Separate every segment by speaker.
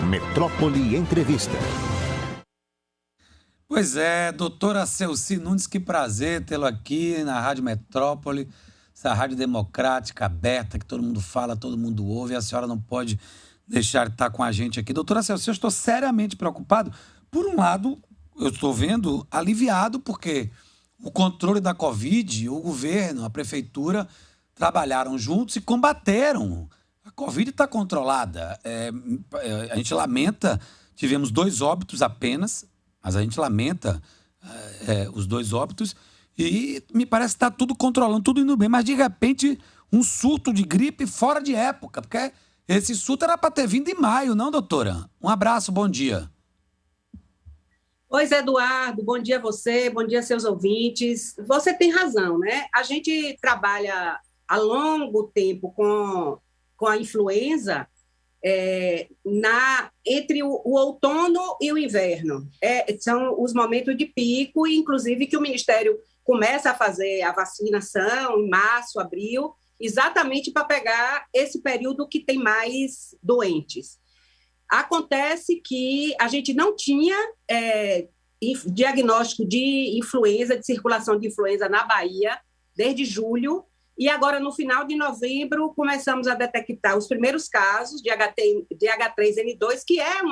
Speaker 1: Metrópole Entrevista.
Speaker 2: Pois é, doutora Celci Nunes, que prazer tê-lo aqui na Rádio Metrópole, essa rádio democrática, aberta, que todo mundo fala, todo mundo ouve, e a senhora não pode deixar de estar com a gente aqui. Doutora Celci, eu estou seriamente preocupado. Por um lado, eu estou vendo aliviado, porque o controle da Covid, o governo, a prefeitura trabalharam juntos e combateram. A Covid está controlada. A gente lamenta, tivemos 2 óbitos apenas, mas a gente lamenta os 2 óbitos e me parece que está tudo controlando, tudo indo bem. Mas, de repente, um surto de gripe fora de época, porque esse surto era para ter vindo em maio, não, doutora? Um abraço, bom dia.
Speaker 3: Oi, Zé Eduardo, bom dia a você, bom dia a seus ouvintes. Você tem razão, né? A gente trabalha há longo tempo com a influenza entre o outono e o inverno. São os momentos de pico, e inclusive que o Ministério começa a fazer a vacinação em março, abril, exatamente para pegar esse período que tem mais doentes. Acontece que a gente não tinha diagnóstico de influenza, de circulação de influenza na Bahia, desde julho, e agora, no final de novembro, começamos a detectar os primeiros casos de H3N2, que é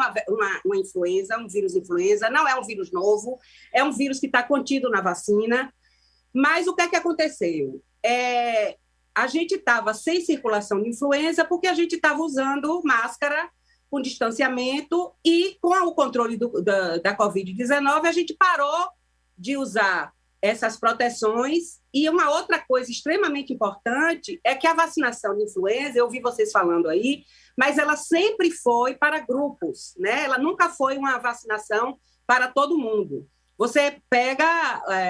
Speaker 3: uma influenza, um vírus influenza, não é um vírus novo, é um vírus que está contido na vacina. Mas o que é que aconteceu? A gente estava sem circulação de influenza porque a gente estava usando máscara com distanciamento, e com o controle da Covid-19, a gente parou de usar essas proteções. E uma outra coisa extremamente importante é que a vacinação de influenza, eu ouvi vocês falando aí, mas ela sempre foi para grupos, né? Ela nunca foi uma vacinação para todo mundo. Você pega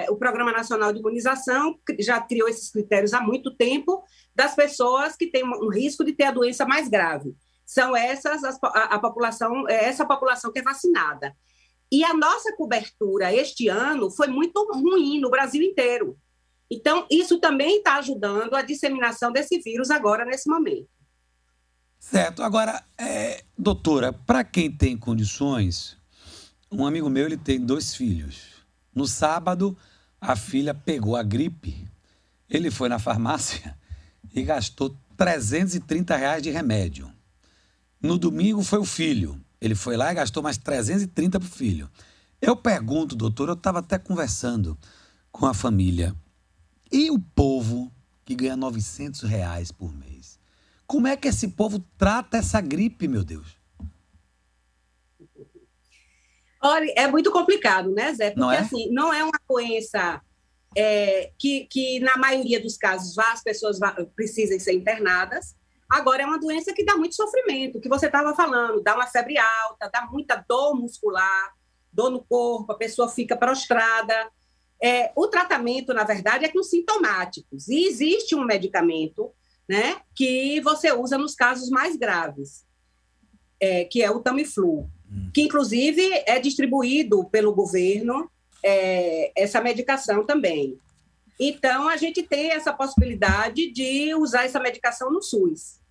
Speaker 3: o Programa Nacional de Imunização, já criou esses critérios há muito tempo, das pessoas que têm um risco de ter a doença mais grave. São essa população que é vacinada. E a nossa cobertura este ano foi muito ruim no Brasil inteiro. Então, isso também está ajudando a disseminação desse vírus agora, nesse momento.
Speaker 2: Certo. Agora, doutora, para quem tem condições, um amigo meu, ele tem 2 filhos. No sábado, a filha pegou a gripe, ele foi na farmácia e gastou R$330 de remédio. No domingo foi o filho. Ele foi lá e gastou mais 330 para o filho. Eu pergunto, doutor, eu estava até conversando com a família. E o povo que ganha R$900 por mês? Como é que esse povo trata essa gripe, meu Deus?
Speaker 3: Olha, é muito complicado, né, Zé? Porque,
Speaker 2: não é?
Speaker 3: Assim, não é uma doença que, na maioria dos casos, as pessoas precisem ser internadas. Agora, é uma doença que dá muito sofrimento, que você estava falando, dá uma febre alta, dá muita dor muscular, dor no corpo, a pessoa fica prostrada. O tratamento, na verdade, é com sintomáticos. E existe um medicamento, né, que você usa nos casos mais graves, que é o Tamiflu, que, inclusive, é distribuído pelo governo, essa medicação também. Então, a gente tem essa possibilidade de usar essa medicação no SUS.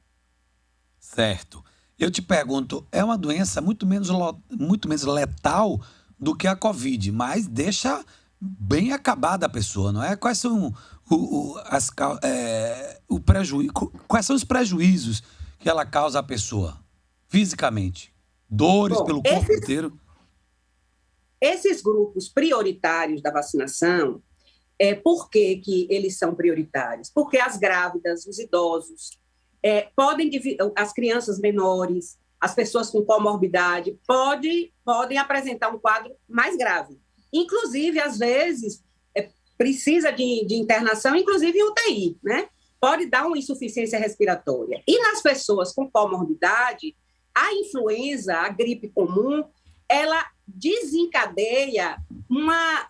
Speaker 2: Certo. Eu te pergunto, é uma doença muito menos letal do que a Covid, mas deixa bem acabada a pessoa, não é? Quais são quais são os prejuízos que ela causa à pessoa, fisicamente? Dores pelo corpo inteiro?
Speaker 3: Esses grupos prioritários da vacinação, por que eles são prioritários? Porque as grávidas, os idosos, as crianças menores, as pessoas com comorbidade, podem apresentar um quadro mais grave. Inclusive, às vezes, precisa de internação, inclusive em UTI, né? Pode dar uma insuficiência respiratória. E nas pessoas com comorbidade, a influenza, a gripe comum, ela desencadeia uma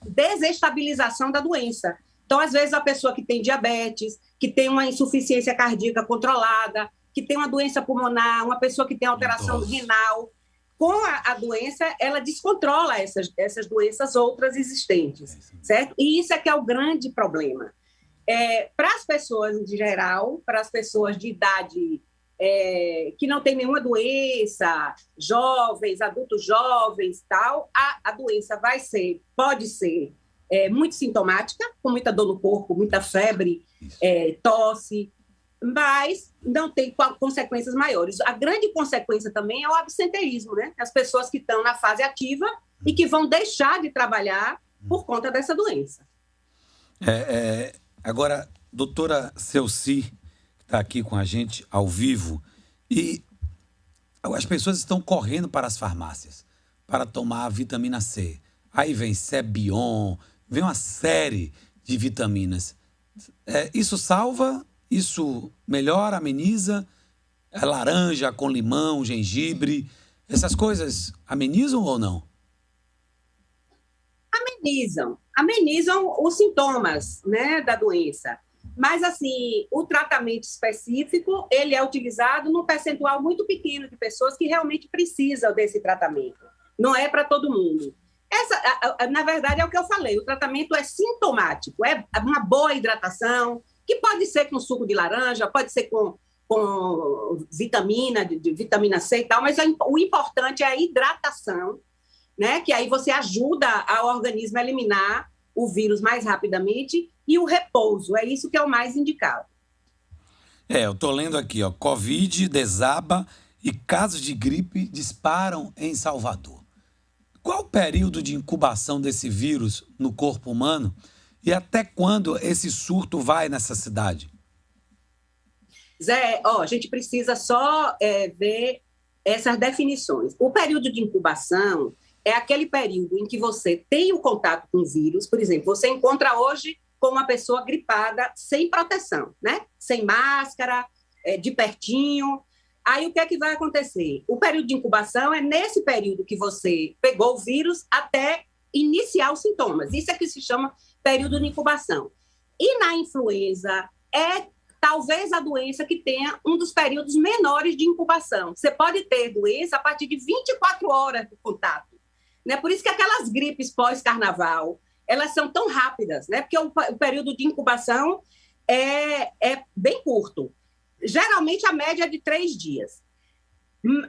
Speaker 3: desestabilização da doença. Então, às vezes, a pessoa que tem diabetes, que tem uma insuficiência cardíaca controlada, que tem uma doença pulmonar, uma pessoa que tem alteração renal, com a doença, ela descontrola essas doenças outras existentes, certo? E isso é que é o grande problema. Para as pessoas em geral, para as pessoas de idade que não tem nenhuma doença, jovens, adultos jovens, tal, a doença pode ser muito sintomática, com muita dor no corpo, muita febre, tosse, mas não tem consequências maiores. A grande consequência também é o absenteísmo, né? As pessoas que estão na fase ativa e que vão deixar de trabalhar por conta dessa doença.
Speaker 2: Agora, doutora Celci, que está aqui com a gente ao vivo, e as pessoas estão correndo para as farmácias para tomar a vitamina C. Aí vem Cebion, vem uma série de vitaminas. Isso salva? Isso melhora, ameniza? Laranja com limão, gengibre, essas coisas amenizam ou não?
Speaker 3: Amenizam os sintomas, né, da doença. Mas, assim, o tratamento específico, ele é utilizado num percentual muito pequeno de pessoas que realmente precisam desse tratamento. Não é para todo mundo. Na verdade, é o que eu falei, o tratamento é sintomático, é uma boa hidratação, que pode ser com suco de laranja, pode ser com vitamina C e tal, mas o importante é a hidratação, né? Que aí você ajuda o organismo a eliminar o vírus mais rapidamente, e o repouso, é isso que é o mais indicado.
Speaker 2: Eu estou lendo aqui, Covid desaba e casos de gripe disparam em Salvador. Qual o período de incubação desse vírus no corpo humano e até quando esse surto vai nessa cidade?
Speaker 3: Zé, a gente precisa só ver essas definições. O período de incubação é aquele período em que você tem o contato com o vírus. Por exemplo, você encontra hoje com uma pessoa gripada sem proteção, né? Sem máscara, de pertinho. Aí o que é que vai acontecer? O período de incubação é nesse período que você pegou o vírus até iniciar os sintomas. Isso é que se chama período de incubação. E na influenza talvez a doença que tenha um dos períodos menores de incubação. Você pode ter doença a partir de 24 horas de contato. Né? Por isso que aquelas gripes pós-carnaval, elas são tão rápidas, né? Porque o período de incubação é bem curto. Geralmente, a média é de 3 dias.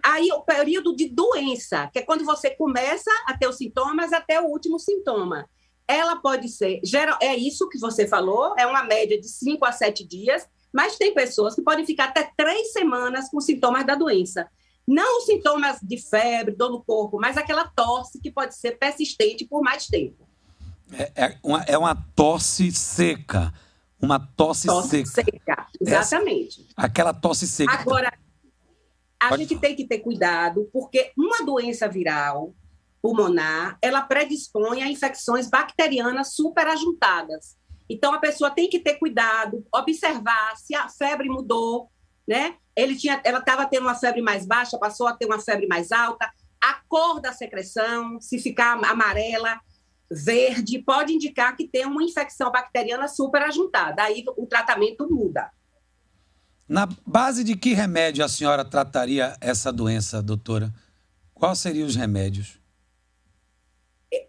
Speaker 3: Aí, o período de doença, que é quando você começa a ter os sintomas até o último sintoma. Ela pode ser... É isso que você falou, é uma média de 5 a 7 dias, mas tem pessoas que podem ficar até 3 semanas com sintomas da doença. Não os sintomas de febre, dor no corpo, mas aquela tosse que pode ser persistente por mais tempo.
Speaker 2: É uma tosse seca. Uma tosse seca.
Speaker 3: Exatamente.
Speaker 2: Aquela tosse seca.
Speaker 3: Agora, a gente tem que ter cuidado, porque uma doença viral pulmonar, ela predispõe a infecções bacterianas superajuntadas. Então, a pessoa tem que ter cuidado, observar se a febre mudou, né? Ela estava tendo uma febre mais baixa, passou a ter uma febre mais alta. A cor da secreção, se ficar amarela, verde, pode indicar que tem uma infecção bacteriana superajuntada. Aí o tratamento muda.
Speaker 2: Na base de que remédio a senhora trataria essa doença, doutora? Quais seriam os remédios?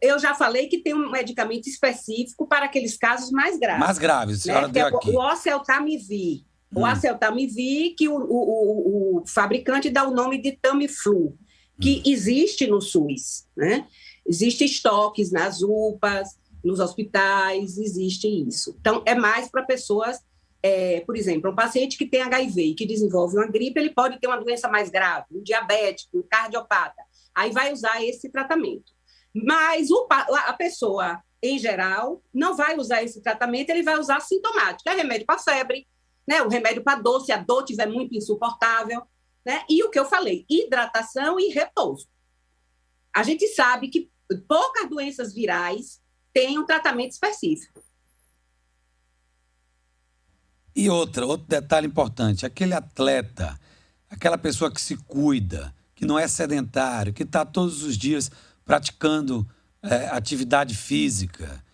Speaker 3: Eu já falei que tem um medicamento específico para aqueles casos mais graves.
Speaker 2: Mais graves, a senhora deu aqui.
Speaker 3: O oseltamivir. O oseltamivir, que o fabricante dá o nome de Tamiflu, que existe no SUS, né? Existem estoques nas UPAs, nos hospitais, existe isso. Então, é mais para pessoas, por exemplo, um paciente que tem HIV e que desenvolve uma gripe, ele pode ter uma doença mais grave, um diabético, um cardiopata. Aí vai usar esse tratamento. Mas a pessoa, em geral, não vai usar esse tratamento, ele vai usar sintomático. É remédio para febre, né? O remédio para dor, se a dor estiver muito insuportável, né? E o que eu falei, hidratação e repouso. A gente sabe que poucas doenças virais têm um tratamento específico.
Speaker 2: E outro detalhe importante, aquele atleta, aquela pessoa que se cuida, que não é sedentário, que está todos os dias praticando atividade física,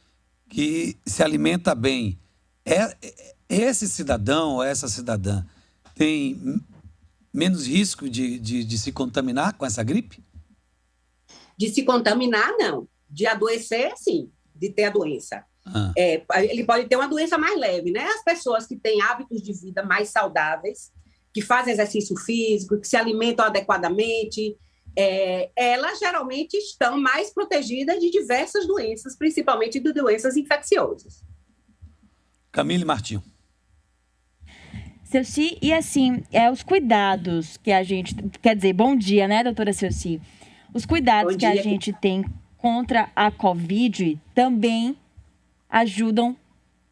Speaker 2: que se alimenta bem, esse cidadão ou essa cidadã tem menos risco de se contaminar com essa gripe?
Speaker 3: De se contaminar, não. De adoecer, sim. De ter a doença. Ele pode ter uma doença mais leve, né? As pessoas que têm hábitos de vida mais saudáveis, que fazem exercício físico, que se alimentam adequadamente, elas geralmente estão mais protegidas de diversas doenças, principalmente de doenças infecciosas.
Speaker 2: Camille Martinho.
Speaker 4: Celci, e assim, os cuidados que a gente... Quer dizer, bom dia, né, doutora Celci? Os cuidados que a gente tem contra a Covid também ajudam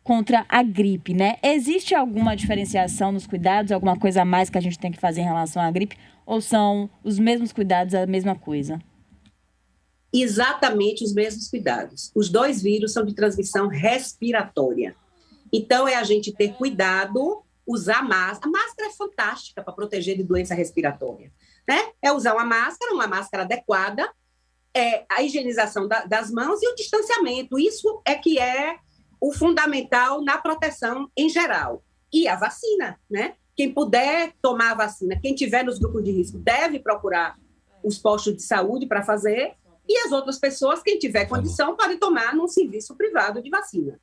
Speaker 4: contra a gripe, né? Existe alguma diferenciação nos cuidados, alguma coisa a mais que a gente tem que fazer em relação à gripe? Ou são os mesmos cuidados, a mesma coisa?
Speaker 3: Exatamente os mesmos cuidados. Os dois vírus são de transmissão respiratória. Então, a gente ter cuidado, usar máscara. A máscara é fantástica para proteger de doença respiratória, né? É usar uma máscara adequada, a higienização das mãos e o distanciamento. Isso é que é o fundamental na proteção em geral. E a vacina, né? Quem puder tomar a vacina, quem tiver nos grupos de risco, deve procurar os postos de saúde para fazer, e as outras pessoas, quem tiver condição, pode tomar num serviço privado de vacina.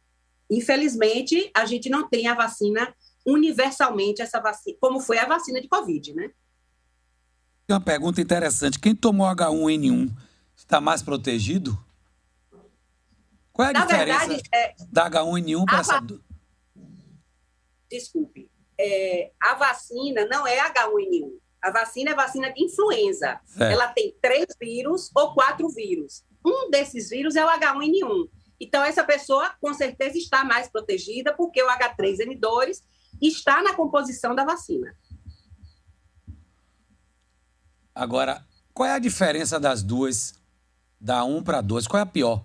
Speaker 3: Infelizmente, a gente não tem a vacina universalmente, essa vacina, como foi a vacina de Covid, né?
Speaker 2: Tem uma pergunta interessante. Quem tomou H1N1 está mais protegido? Qual é a diferença da H1N1 para essa...
Speaker 3: Desculpe. A vacina não é H1N1. A vacina é vacina de influenza. Certo. Ela tem 3 vírus ou 4 vírus. Um desses vírus é o H1N1. Então, essa pessoa, com certeza, está mais protegida porque o H3N2 está na composição da vacina.
Speaker 2: Agora, qual é a diferença das duas, da 1 para 2? Qual é a pior?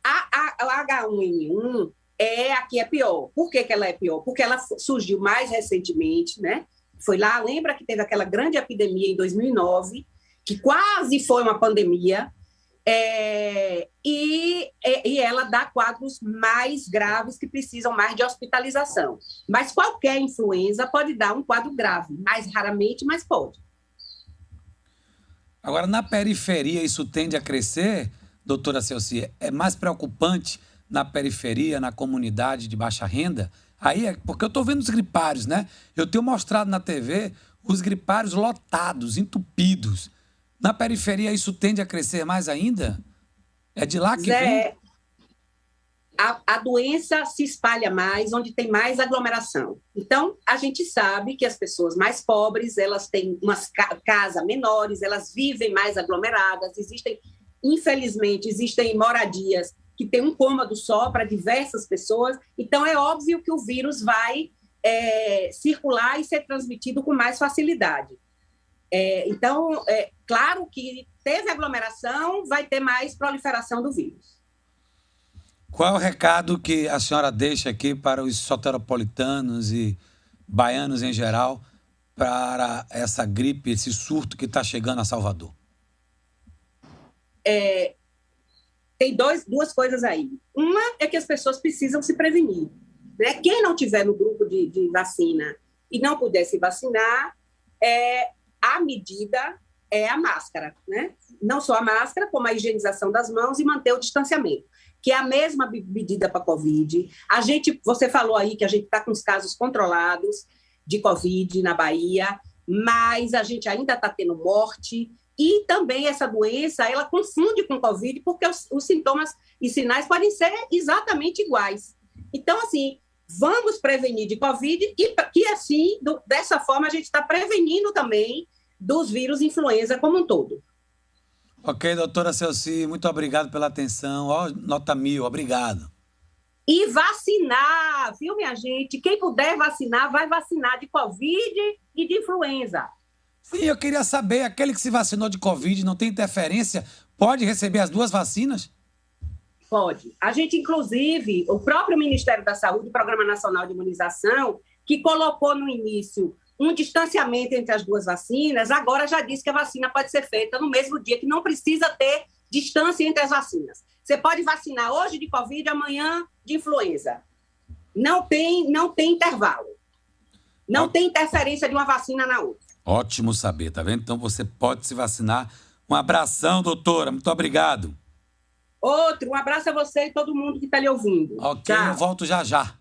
Speaker 3: A H1N1 é a que é pior. Por que ela é pior? Porque ela surgiu mais recentemente, né? Foi lá, lembra que teve aquela grande epidemia em 2009, que quase foi uma pandemia, e ela dá quadros mais graves que precisam mais de hospitalização. Mas qualquer influenza pode dar um quadro grave, mais raramente, mas pode.
Speaker 2: Agora, na periferia, isso tende a crescer, doutora Celci? É mais preocupante na periferia, na comunidade de baixa renda? Aí porque eu estou vendo os gripários, né? Eu tenho mostrado na TV os gripários lotados, entupidos. Na periferia, isso tende a crescer mais ainda? É de lá que vem?
Speaker 3: A doença se espalha mais onde tem mais aglomeração. Então, a gente sabe que as pessoas mais pobres, elas têm umas casas menores, elas vivem mais aglomeradas, infelizmente, existem moradias que tem um cômodo só para diversas pessoas. Então, é óbvio que o vírus vai circular e ser transmitido com mais facilidade. Então, claro que teve aglomeração, vai ter mais proliferação do vírus.
Speaker 2: Qual é o recado que a senhora deixa aqui para os soteropolitanos e baianos em geral para essa gripe, esse surto que está chegando a Salvador?
Speaker 3: Tem duas coisas aí. Uma é que as pessoas precisam se prevenir, né? Quem não tiver no grupo de vacina e não puder se vacinar, a medida é a máscara, né? Não só a máscara, como a higienização das mãos e manter o distanciamento, que é a mesma medida para a Covid. Você falou aí que a gente está com os casos controlados de Covid na Bahia, mas a gente ainda está tendo morte. E também essa doença, ela confunde com Covid, porque os sintomas e sinais podem ser exatamente iguais. Então, assim, vamos prevenir de Covid e assim, dessa forma, a gente está prevenindo também dos vírus influenza como um todo.
Speaker 2: Ok, doutora Celci, muito obrigado pela atenção. Nota 1000, obrigado.
Speaker 3: E vacinar, viu, minha gente? Quem puder vacinar, vai vacinar de Covid e de influenza.
Speaker 2: Sim, eu queria saber, aquele que se vacinou de Covid não tem interferência, pode receber as 2 vacinas?
Speaker 3: Pode. A gente, inclusive, o próprio Ministério da Saúde, o Programa Nacional de Imunização, que colocou no início um distanciamento entre as 2 vacinas, agora já disse que a vacina pode ser feita no mesmo dia, que não precisa ter distância entre as vacinas. Você pode vacinar hoje de Covid, amanhã de influenza. Não tem intervalo. Não tem interferência de uma vacina na outra.
Speaker 2: Ótimo saber, tá vendo? Então você pode se vacinar. Um abração, doutora. Muito obrigado.
Speaker 3: Um abraço a você e todo mundo que está lhe ouvindo.
Speaker 2: Ok, tchau. Eu volto já já.